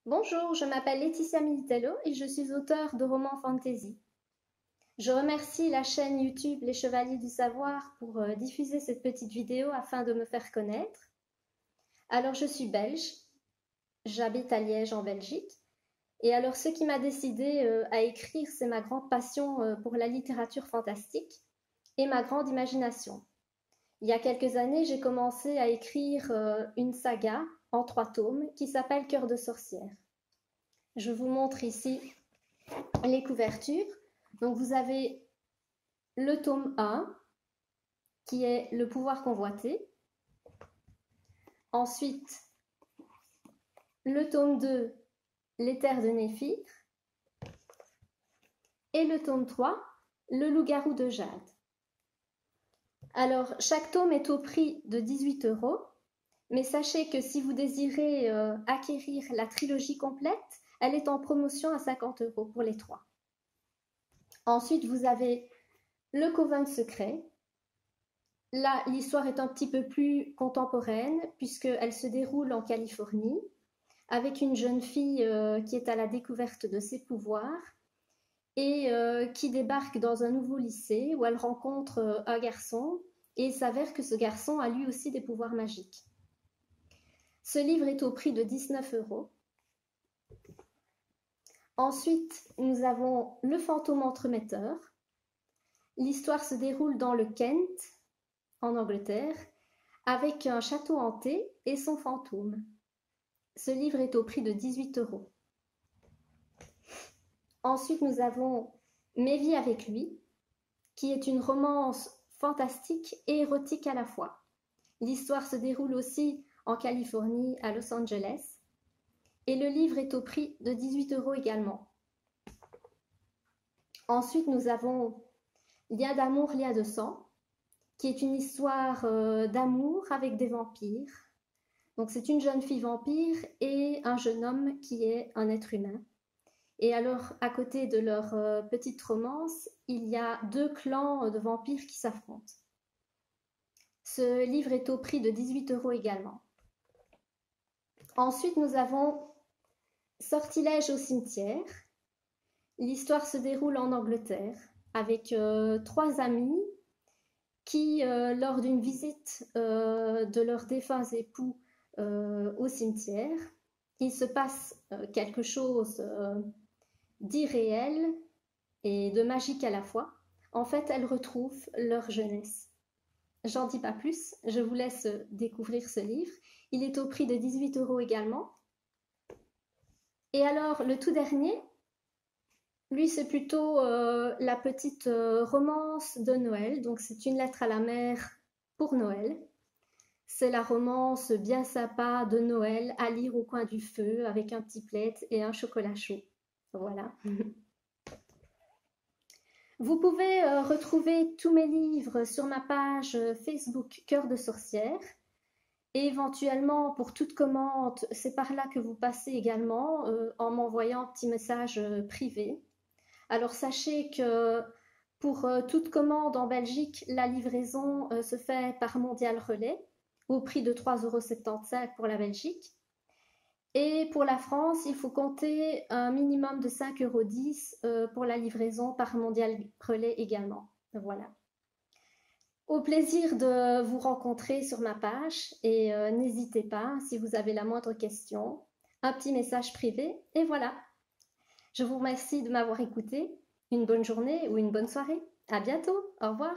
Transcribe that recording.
Bonjour, je m'appelle Laetitia Militello et je suis auteure de romans fantasy. Je remercie la chaîne YouTube Les Chevaliers du Savoir pour diffuser cette petite vidéo afin de me faire connaître. Alors, je suis belge, j'habite à Liège en Belgique. Et alors, ce qui m'a décidé à écrire, c'est ma grande passion pour la littérature fantastique et ma grande imagination. Il y a quelques années, j'ai commencé à écrire une saga en 3 tomes qui s'appelle Cœur de sorcière. Je vous montre ici les couvertures. Donc vous avez le tome 1 qui est le pouvoir convoité. Ensuite, le tome 2, l'éther de Néphir. Et le tome 3, le loup-garou de Jade. Alors, chaque tome est au prix de 18 €, mais sachez que si vous désirez acquérir la trilogie complète, elle est en promotion à 50 € pour les 3. Ensuite, vous avez le coven secret. Là, l'histoire est un petit peu plus contemporaine puisqu'elle se déroule en Californie avec une jeune fille qui est à la découverte de ses pouvoirs et qui débarque dans un nouveau lycée où elle rencontre un garçon et il s'avère que ce garçon a lui aussi des pouvoirs magiques. Ce livre est au prix de 19 €. Ensuite, nous avons Le fantôme entremetteur. L'histoire se déroule dans le Kent, en Angleterre, avec un château hanté et son fantôme. Ce livre est au prix de 18 €. Ensuite, nous avons Mes vies avec lui, qui est une romance fantastique et érotique à la fois. L'histoire se déroule aussi en Californie, à Los Angeles, et le livre est au prix de 18 € également. Ensuite, nous avons Lien d'amour, lien de sang, qui est une histoire d'amour avec des vampires. Donc c'est une jeune fille vampire et un jeune homme qui est un être humain. Et alors, à côté de leur petite romance, il y a 2 clans de vampires qui s'affrontent. Ce livre est au prix de 18 € également. Ensuite, nous avons Sortilège au cimetière. L'histoire se déroule en Angleterre avec 3 amis qui, lors d'une visite de leurs défunts époux au cimetière, il se passe quelque chose d'irréel et de magique à la fois. En fait, elles retrouvent leur jeunesse. J'en dis pas plus, je vous laisse découvrir ce livre. Il est au prix de 18 € également. Et alors, le tout dernier, lui, c'est plutôt la petite romance de Noël. Donc, c'est une lettre à la mère pour Noël. C'est la romance bien sympa de Noël à lire au coin du feu avec un petit plaid et un chocolat chaud. Voilà. Vous pouvez retrouver tous mes livres sur ma page Facebook Cœur de sorcière. Et éventuellement, pour toute commande, c'est par là que vous passez également en m'envoyant un petit message privé. Alors sachez que pour toute commande en Belgique, la livraison se fait par Mondial Relais au prix de 3,75 € pour la Belgique. Et pour la France, il faut compter un minimum de 5,10 € pour la livraison par Mondial Relais également. Voilà. Au plaisir de vous rencontrer sur ma page et n'hésitez pas, si vous avez la moindre question, un petit message privé et voilà. Je vous remercie de m'avoir écouté. Une bonne journée ou une bonne soirée. À bientôt. Au revoir.